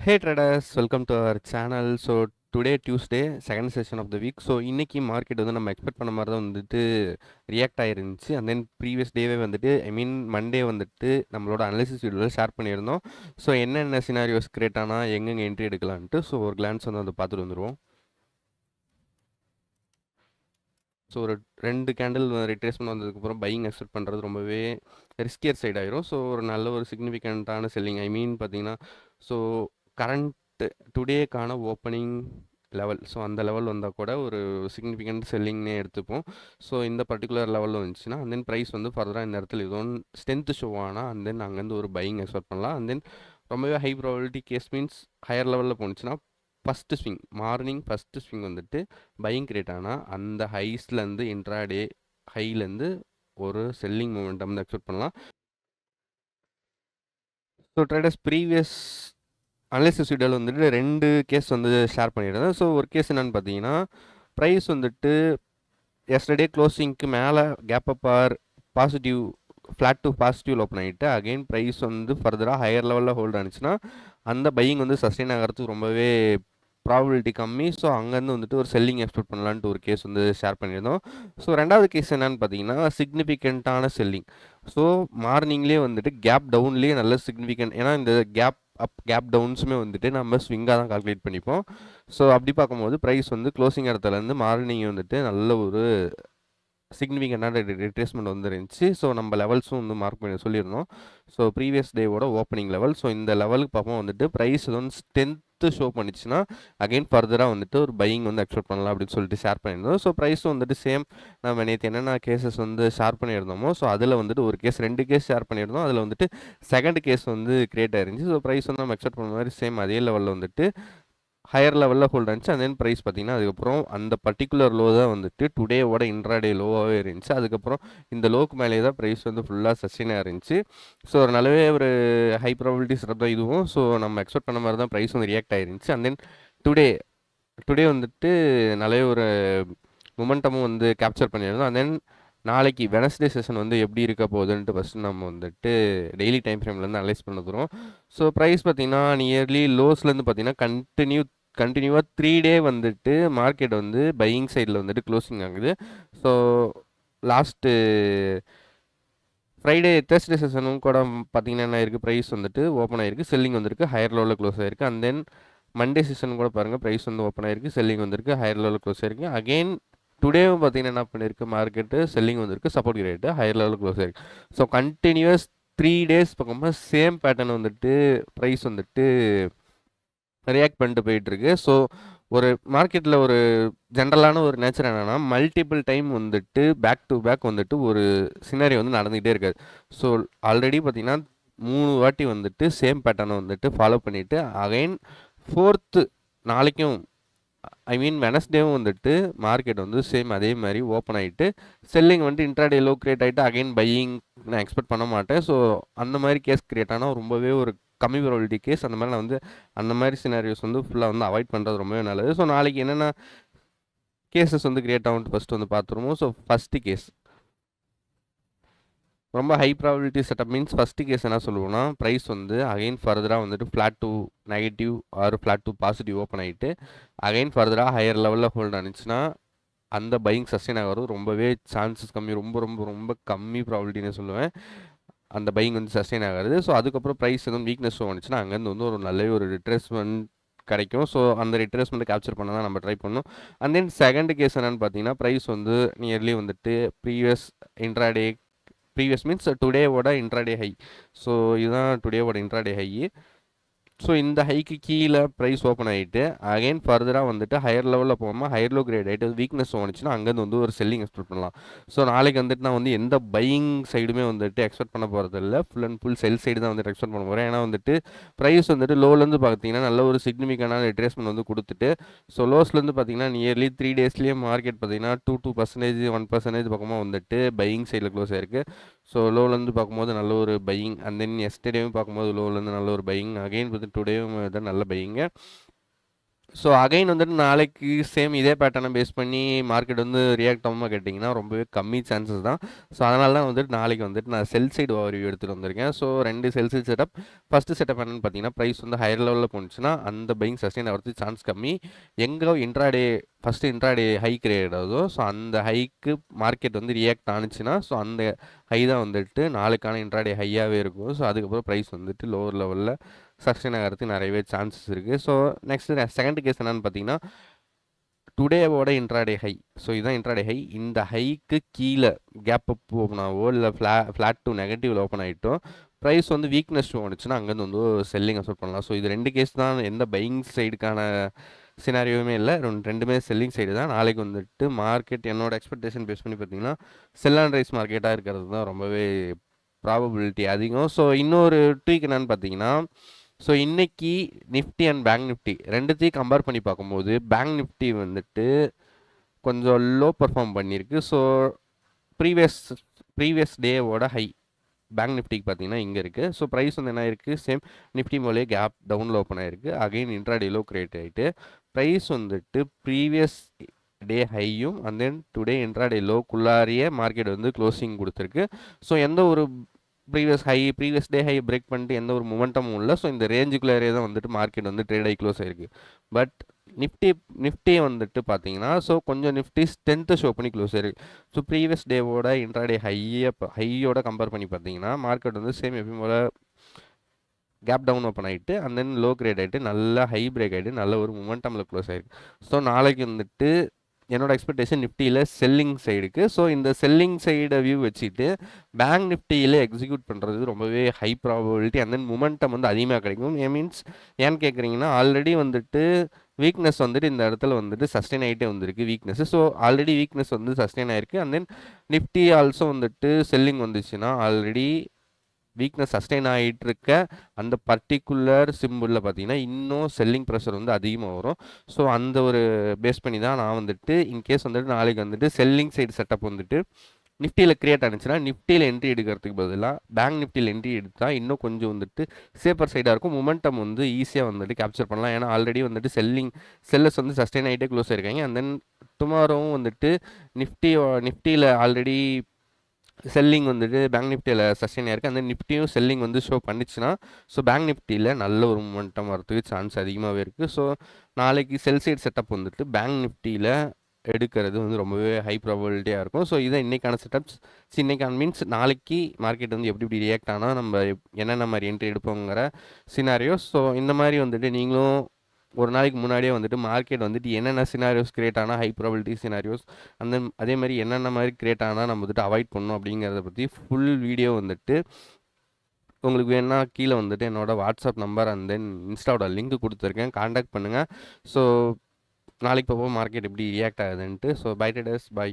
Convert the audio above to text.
Hey traders, welcome to our channel. So today Tuesday, second session of the week. So இன்னைக்கு market வந்து நம்ம expect பண்ண மாதிரி தான் வந்துட்டு ரியாக்ட் ஆயிருந்துச்சு. அண்ட் தென் ப்ரீவியஸ் டேவே வந்துட்டு மண்டே வந்துட்டு நம்மளோட அனாலிசிஸ் வீடியோவில் ஷேர் பண்ணியிருந்தோம். ஸோ என்னென்ன சினாரியோஸ் கிரியேட் ஆனால் எங்கெங்கே என்ட்ரி எடுக்கலான்ட்டு ஸோ ஒரு கிளான்ஸ் வந்து அதை பார்த்துட்டு வந்துடுவோம். ஸோ ஒரு 2 கேண்டில் ரிட்ரேஸ்மெண்ட் வந்ததுக்கப்புறம் பையிங் எக்ஸ்பெக்ட் பண்ணுறது ரொம்பவே ரிஸ்கியர் சைட் ஆயிரும். ஸோ ஒரு நல்ல ஒரு சிக்னிஃபிகண்ட்டான செல்லிங் பார்த்தீங்கன்னா ஸோ கரண்ட் டுடேக்கான ஓப்பனிங் லெவல், ஸோ அந்த லெவல் வந்தால் கூட ஒரு சிக்னிஃபிகண்ட் செல்லிங்னே எடுத்துப்போம். ஸோ இந்த பர்டிகுலர் லெவலில் வந்துச்சுன்னா அண்ட் தென் ப்ரைஸ் வந்து ஃபர்தராக இந்த இடத்துல ஏதோ ஸ்ட்ரென்த் ஷோ ஆனால் அண்ட் தென் அங்கேருந்து ஒரு பையிங் எக்ஸ்பெக்ட் பண்ணலாம். அண்ட் தென் ரொம்பவே high probability case means higher லெவலில் போணுச்சுன்னா first swing morning first swing வந்துட்டு பையிங் கிரியேட் ஆனால் அந்த ஹைஸ்லேருந்து இன்ட்ராடே ஹைலேருந்து ஒரு செல்லிங் மூமெண்டம் வந்து எக்ஸ்பெக்ட் பண்ணலாம். ஸோ ட்ரேடர்ஸ் ப்ரீவியஸ் அனலிசிஸ் வீடியோவில் வந்துட்டு 2 கேஸ் வந்து ஷேர் பண்ணியிருந்தேன். ஸோ ஒரு கேஸ் என்னென்னு பார்த்தீங்கன்னா ப்ரைஸ் வந்துட்டு எஸ்டர்டே க்ளோசிங்க்கு மேலே gap up or positive flat to positive open ஆகிட்டு அகெயின் ப்ரைஸ் வந்து ஃபர்தராக ஹையர் லெவலில் ஹோல்ட் ஆனிச்சுன்னா அந்த பையிங் வந்து சஸ்டெயின் ஆகிறதுக்கு ரொம்பவே ப்ராபபிலிட்டி கம்மி. ஸோ அங்கேருந்து வந்துட்டு ஒரு செல்லிங் எக்ஸ்பெக்ட் பண்ணலான்ட்டு ஒரு கேஸ் வந்து ஷேர் பண்ணியிருந்தோம். ஸோ ரெண்டாவது கேஸ் என்னன்னு பார்த்தீங்கன்னா சிக்னிஃபிகண்ட்டான செல்லிங். ஸோ மார்னிங்லேயே வந்துட்டு கேப் டவுன்லேயே நல்ல சிக்னிஃபிகண்ட், ஏன்னா இந்த கேப் அப் கேப் டவுன்ஸுமே வந்துட்டு நம்ம ஸ்விங்காக தான் கால்குலேட் பண்ணிப்போம். ஸோ அப்படி பார்க்கும்போது ப்ரைஸ் வந்து க்ளோசிங் இடத்துலேருந்து மார்னிங் வந்துட்டு நல்ல ஒரு சிக்னிஃபிகண்டான ரிட்ரேஸ்மெண்ட் வந்துருந்துச்சு. ஸோ நம்ம லெவல்ஸும் வந்து மார்க் பண்ணி சொல்லியிருந்தோம். ஸோ ப்ரீவியஸ் டேவோட ஓப்பனிங் லெவல். ஸோ இந்த லெவலுக்கு பார்ப்போம் வந்துட்டு ப்ரைஸ் வந்து ஸ்ட்ரென்த்து ஷோ பண்ணிச்சுன்னா அகைன் ஃபர்தராக வந்துட்டு ஒரு பையிங் வந்து எக்ஸ்பெக்ட் பண்ணலாம் அப்படின்னு சொல்லிட்டு ஷேர் பண்ணியிருந்தோம். ஸோ ப்ரைஸும் வந்துட்டு சேம் நம்ம நேற்று என்னென்ன கேசஸ் வந்து ஷேர் பண்ணியிருந்தோமோ ஸோ அதில் வந்துட்டு ஒரு கேஸ் 2 கேஸ் ஷேர் பண்ணியிருந்தோம். அதில் வந்துட்டு செகண்ட் கேஸ் வந்து கிரியேட் ஆயிருந்துச்சு. ஸோ ப்ரைஸ் வந்து நம்ம எக்ஸ்பெக்ட் பண்ண மாதிரி சேம் அதே லெவலில் வந்துட்டு ஹையர் லெவலில் ஹோல்ட் ஆனிச்சு. அண்ட் தென் ப்ரைஸ் பார்த்தீங்கன்னா அதுக்கப்புறம் அந்த பர்டிகுலர் லோ தான் வந்துட்டு டுடேவோட இன்ட்ராடே லோவாகவே இருந்துச்சு. அதுக்கப்புறம் இந்த லோக்கு மேலே தான் ப்ரைஸ் வந்து ஃபுல்லாக சஸ்டெயினாக இருந்துச்சு. ஸோ ஒரு நல்லாவே ஒரு ஹை ப்ராபபிலிட்டி செட்டப் தான் இதுவும். ஸோ நம்ம எக்ஸ்பெக்ட் பண்ண மாதிரி தான் ப்ரைஸ் வந்து ரியாக்ட் ஆயிருந்துச்சு. அண்ட் தென் டுடே வந்துட்டு நல்லாவே ஒரு மொமெண்டமும் வந்து கேப்சர் பண்ணியிருந்தோம். அண்ட் தென் நாளைக்கு வெனஸ்டே செஷன் வந்து எப்படி இருக்க போகுதுன்ட்டு ஃபஸ்ட்டு நம்ம வந்துட்டு டெய்லி டைம் ஃப்ரேம்லேருந்து அனலைஸ் பண்ண போகிறோம். ஸோ ப்ரைஸ் பார்த்தீங்கன்னா நியர்லி லோஸ்லேருந்து பார்த்தீங்கன்னா கண்டினியூவாக 3 டே வந்துட்டு மார்க்கெட் வந்து பையிங் சைடில் வந்துட்டு க்ளோசிங் ஆகுது. ஸோ லாஸ்ட்டு தேர்ஸ்டே செஷனும் கூட பார்த்தீங்கன்னா என்ன இருக்குது, ப்ரைஸ் வந்துட்டு ஓப்பன் ஆகிருக்கு, செல்லிங் வந்திருக்கு, ஹையர் லெவலில் க்ளோஸ் ஆகிருக்கு. அண்ட் தென் மண்டே செஷன் கூட பாருங்கள், ப்ரைஸ் வந்து ஓப்பன் ஆகிருக்கு, செல்லிங் வந்திருக்கு, ஹையர் லெவலில் க்ளோஸ் ஆகிருக்கு. அகெயின் டுடேவும் பார்த்தீங்கன்னா என்ன பண்ணியிருக்கு, மார்க்கெட்டு செல்லிங் வந்திருக்கு, சப்போர்ட் கிரேட்டு ஹையர் லெவலில் க்ளோஸ் ஆகிருக்கு. ஸோ கண்டினியூஸ் 3 டேஸ் பார்க்கும்போது சேம் பேட்டர்ன் வந்துட்டு ப்ரைஸ் வந்துட்டு ரியாக்ட் பண்ணிட்டு போயிட்டுருக்கு. ஸோ ஒரு மார்க்கெட்டில் ஒரு ஜென்ரலான ஒரு நேச்சர் என்னென்னா மல்டிபிள் டைம் வந்துட்டு பேக் டு பேக் வந்துட்டு ஒரு சினாரி வந்து நடந்துக்கிட்டே இருக்காது. ஸோ ஆல்ரெடி பார்த்திங்கன்னா 3 வாட்டி வந்துட்டு சேம் பேட்டர்னை வந்துட்டு ஃபாலோ பண்ணிவிட்டு அகைன் 4th நாளைக்கும் வெனஸ்டேவும் வந்துட்டு மார்க்கெட் வந்து சேம் அதே மாதிரி ஓப்பன் ஆகிட்டு செல்லிங் வந்துட்டு இன்ட்ராடே லோ கிரியேட் ஆகிட்டு அகைன் பையிங் நான் எக்ஸ்பெக்ட் பண்ண மாட்டேன். ஸோ அந்த மாதிரி கேஸ் கிரியேட் ஆனால் ரொம்பவே ஒரு கம்மி ப்ராபபிலிட்டி கேஸ். அந்த மாதிரி நான் வந்து அந்த மாதிரி சினாரியோஸ் வந்து ஃபுல்லாக வந்து அவாய்ட் பண்ணுறது ரொம்பவே நல்லது. ஸோ நாளைக்கு என்னென்ன கேசஸ் வந்து கிரியேட் ஆகும்ட்டு ஃபஸ்ட்டு வந்து பார்த்துருவோம். ஸோ ஃபஸ்ட்டு கேஸ் ரொம்ப high probability setup means first case என்ன சொல்லுவோம்னா ப்ரைஸ் வந்து அகைன் ஃபர்தராக வந்துட்டு flat to negative or flat to positive open ஆகிட்டு அகைன் ஃபர்தராக ஹையர் லெவலில் ஹோல்ட் ஆனிச்சுன்னா அந்த பையிங் சஸ்டெயின் ஆகிறது ரொம்பவே சான்சஸ் கம்மி, ரொம்ப ரொம்ப ரொம்ப கம்மி ப்ராபபிலிட்டின்னு சொல்லுவேன் அந்த பையிங் வந்து சஸ்டெயின் ஆகிறது. ஸோ அதுக்கப்புறம் ப்ரைஸ் எதுவும் வீக்னஸ் வந்துச்சுன்னா அங்கேருந்து வந்து ஒரு நல்ல ஒரு ரிட்ரேஸ்மெண்ட் கிடைக்கும். ஸோ அந்த ரிட்ரேஸ்மெண்ட்டை கேப்சர் பண்ண தான் நம்ம ட்ரை பண்ணணும். அண்ட் தென் செகண்ட் கேஸ் என்னென்னு பார்த்தீங்கன்னா ப்ரைஸ் வந்து நியர்லி வந்துட்டு ப்ரீவியஸ் மீன்ஸ் டுடேவோட இன்ட்ராடே ஹை. ஸோ இதுதான் டுடேவோட இன்ட்ராடே ஹை. ஸோ இந்த ஹைக்கு கீழே ப்ரைஸ் ஓப்பன் ஆகிட்டு அகைன் ஃபர்தராக வந்துட்டு ஹையர் லெவலில் போகாமல் ஹையர் லோ கிரேட் ஆகிட்டு வீக்னஸ் வந்துச்சுன்னா அங்கேருந்து வந்து ஒரு செல்லிங் எக்ஸ்பெக்ட் பண்ணலாம். ஸோ நாளைக்கு வந்துட்டு நான் வந்து எந்த பையிங் சைடுமே வந்துட்டு எக்ஸ்பெக்ட் பண்ண போகிறது இல்லை, full and full sell side தான் வந்துட்டு எக்ஸ்பெக்ட் பண்ண போகிறேன். ஏன்னா வந்துட்டு ப்ரைஸ் வந்துட்டு லோலேருந்து பார்த்தீங்கன்னா நல்ல ஒரு சிக்னிஃபிகண்டான ரிட்ரேஸ்மெண்ட் வந்து கொடுத்துட்டு ஸோ லோஸ்லேருந்து பார்த்தீங்கன்னா நியர்லி 3 டேஸ்லேயே மார்க்கெட் பார்த்தீங்கன்னா 2% 1% பக்கமாக வந்துட்டு பையிங் சைடில் க்ளோஸ் ஆயிருக்கு. ஸோ லோலேருந்து பார்க்கும்போது நல்ல ஒரு பையிங், அண்ட் தென் எஸ்டர்டேவும் பார்க்கும்போது லோலேருந்து நல்ல ஒரு பையிங், அகைன் வந்து டுடேவும் தான் நல்ல பையிங்க. ஸோ அகைன் வந்துட்டு நாளைக்கு சேம் இதே பேட்டர்னை பேஸ் பண்ணி மார்க்கெட் வந்து ரியாக்ட் ஆகாம கேட்டிங்கன்னா ரொம்பவே கம்மி சான்சஸ் தான். ஸோ அதனால தான் வந்துட்டு நாளைக்கு வந்துட்டு நான் செல் சைடு ஓவர்வியூ எடுத்துகிட்டு வந்திருக்கேன். ஸோ 2 செல் சைடு செட்டப். ஃபஸ்ட்டு செட்டப் என்னென்னு பார்த்தீங்கன்னா, ப்ரைஸ் வந்து ஹையர் லெவலில் போணுச்சுன்னா அந்த பையிங் சஸ்டெயின் ஆகிறதுக்கு சான்ஸ் கம்மி. எங்கே intraday first intraday high create ஆகுதோ, ஸோ அந்த ஹைக்கு மார்க்கெட் வந்து ரியாக்ட் ஆனிச்சுன்னா, ஸோ அந்த ஹை தான் வந்துட்டு நாளைக்கான இன்ட்ராடே ஹையாகவே இருக்கும். ஸோ அதுக்கப்புறம் ப்ரைஸ் வந்துட்டு லோவர் லெவலில் சஸ்டெயின் ஆகிறதுக்கு நிறையவே சான்சஸ் இருக்குது. ஸோ நெக்ஸ்ட்டு செகண்ட் கேஸ் என்னென்னு பார்த்தீங்கன்னா, டுடேவோட இன்ட்ராடே ஹை. ஸோ இதுதான் இன்ட்ராடே ஹை. இந்த ஹைக்கு கீழே கேப் அப் ஓப்பன் ஆகவோ இல்லை ஃப்ளாட் டு நெகட்டிவில் ஓப்பன் ஆகிட்டோ ப்ரைஸ் வந்து வீக்னஸ் ஷோ வந்துச்சுன்னா அங்கேருந்து வந்து செல்லிங் அசோட் பண்ணலாம். ஸோ இது 2 கேஸ் தான். எந்த பையிங் சைடுக்கான சினாரியோவுமே இல்லை. ரெண்டுமே செல்லிங் சைடு தான். நாளைக்கு வந்துட்டு மார்க்கெட் என்னோட எக்ஸ்பெக்டேஷன் பேஸ் பண்ணி பார்த்தீங்கன்னா செல் அண்ட் ரைஸ் மார்க்கெட்டாக இருக்கிறது தான் ரொம்பவே ப்ராபபிலிட்டி அதிகம். ஸோ இன்னொரு ட்வீக் என்னன்னு பார்த்தீங்கன்னா, ஸோ இன்னைக்கு நிஃப்டி அண்ட் பேங்க் நிஃப்டி ரெண்டுத்தையும் கம்பேர் பண்ணி பார்க்கும்போது பேங்க் நிஃப்டி வந்துட்டு கொஞ்சம் லோ பர்ஃபார்ம் பண்ணியிருக்கு. ஸோ ப்ரீவியஸ் டேவோட ஹை பேங்க் நிஃப்டிக்கு பார்த்தீங்கன்னா இங்கே இருக்குது. ஸோ ப்ரைஸ் வந்து என்ன இருக்குது, சேம் நிஃப்டி போலே கேப் டவுனில் ஓப்பன் ஆகிருக்கு. அகைன் இன்ட்ராடே லோ கிரியேட் ஆகிட்டு ப்ரைஸ் வந்துட்டு ப்ரீவியஸ் டே ஹையும் அண்ட் தென் டுடே இன்ட்ராடே லோக்குள்ளாரியே மார்க்கெட் வந்து க்ளோசிங் கொடுத்துருக்கு. ஸோ எந்த ஒரு ப்ரீவியஸ் டே ஹை பிரேக் பண்ணிட்டு எந்த ஒரு மொமெண்டமும் இல்லை. ஸோ இந்த ரேஞ்சுக்குள்ளாரே தான் வந்துட்டு மார்க்கெட் வந்து ட்ரேட் ஆகி க்ளோஸ் ஆகிருக்கு. பட் நிஃப்டி வந்துட்டு பார்த்தீங்கன்னா, ஸோ கொஞ்சம் நிஃப்டி ஸ்ட்ரென்த்தை ஷோ பண்ணி க்ளோஸ் ஆயிருக்கு. ஸோ ப்ரீவியஸ் டேவோட இன்ட்ராடே ஹையோட கம்பேர் பண்ணி பார்த்தீங்கன்னா மார்க்கெட் வந்து சேம் எப்பயும் போல் கேப் டவுன் ஓப்பன் ஆகிட்டு அண்ட் தென் லோ கிரேட் ஆகிட்டு நல்லா ஹை பிரேக் ஆகிட்டு நல்ல ஒரு மொமெண்டமில் க்ளோஸ் ஆகிருக்கு. ஸோ நாளைக்கு வந்துட்டு என்னோட எக்ஸ்பெக்டேஷன் நிஃப்டியில் செல்லிங் சைடுக்கு. ஸோ இந்த செல்லிங் சைடை வியூ வச்சுட்டு பேங்க் நிஃப்டியில் எக்ஸிக்யூட் பண்ணுறது ரொம்பவே high probability and then momentum வந்து அதிகமாக கிடைக்கும். மீன்ஸ் ஏன்னு கேட்குறீங்கன்னா, ஆல்ரெடி வந்துட்டு வீக்னஸ் வந்துட்டு இந்த இடத்துல வந்துட்டு சஸ்டெயின் ஆகிட்டே வந்திருக்கு வீக்னஸ். ஸோ ஆல்ரெடி வீக்னஸ் வந்து சஸ்டெயின் ஆகிருக்கு. அண்ட் தென் நிஃப்டி ஆல்சோ வந்துட்டு செல்லிங் வந்துச்சுன்னா ஆல்ரெடி வீக்னஸ் சஸ்டெயின் ஆகிட்டு இருக்க அந்த பர்டிகுலர் சிம்பிளில் பார்த்தீங்கன்னா இன்னும் செல்லிங் ப்ரெஷர் வந்து அதிகமாக வரும். ஸோ அந்த ஒரு பேஸ் பண்ணி தான் நான் வந்துட்டு இன்கேஸ் வந்துட்டு நாளைக்கு வந்துட்டு செல்லிங் சைடு செட்டப் வந்துட்டு நிஃப்டியில் கிரியேட் ஆனிச்சுன்னா நிஃப்டியில் என்ட்ரி எடுக்கிறதுக்கு பதிலாக பேங்க் நிஃப்டியில் என்ட்ரி எடுத்தால் இன்னும் கொஞ்சம் வந்துட்டு சேஃபர் சைடாக இருக்கும். மொமெண்டம் வந்து ஈஸியாக வந்துட்டு கேப்சர் பண்ணலாம். ஏன்னா ஆல்ரெடி வந்துட்டு செல்லர்ஸ் வந்து சஸ்டெயின் ஆகிட்டே க்ளோஸ் ஆயிருக்காங்க. அண்ட் தென் டுமாரோவும் வந்துட்டு நிஃப்டியில் ஆல்ரெடி செல்லிங் வந்துட்டு பேங்க் நிஃப்டியில் சஸ்டெயின் ஆயிருக்கு. அந்த நிஃப்டியும் செல்லிங் வந்து ஷோ பண்ணிச்சுன்னா ஸோ பேங்க் நிஃப்டியில் நல்ல ஒரு மொமெண்டம் வரதுக்கு சான்ஸ் அதிகமாகவே இருக்குது. ஸோ நாளைக்கு செல் சைடு செட்டப் வந்துட்டு பேங்க் நிஃப்டியில் எடுக்கிறது வந்து ரொம்பவே ஹை ப்ராபபிலிட்டியாக இருக்கும். ஸோ இதை இன்றைக்கான செட்டப்ஸ். இன்றைக்கான மீன்ஸ் நாளைக்கு மார்க்கெட் வந்து எப்படி ரியாக்ட் ஆனால் நம்ம என்னென்ன மாதிரி என்ட்ரி எடுப்போங்கிற சினாரியோஸ். ஸோ இந்த மாதிரி வந்துட்டு நீங்களும் ஒரு நாளைக்கு முன்னாடியே வந்துட்டு மார்க்கெட் வந்துட்டு என்னென்ன சினாரியோஸ் கிரியேட் ஆனால் ஹை ப்ராபபிலிட்டி சினாரியோஸ் அதே மாதிரி என்னென்ன மாதிரி கிரியேட் ஆனால் நம்ம வந்துட்டு அவாய்ட் பண்ணணும் அப்படிங்கிறத பற்றி ஃபுல் வீடியோ வந்துட்டு உங்களுக்கு வேணா கீழே வந்துட்டு என்னோட வாட்ஸ்அப் நம்பர் அண்ட் தென் இன்ஸ்டாவோட லிங்க் கொடுத்துருக்கேன், காண்டாக்ட் பண்ணுங்கள். ஸோ நாளைக்கு பார்ப்போம் மார்க்கெட் எப்படி ரியாக்ட் ஆகுதுன்ட்டு. So bye traders, by.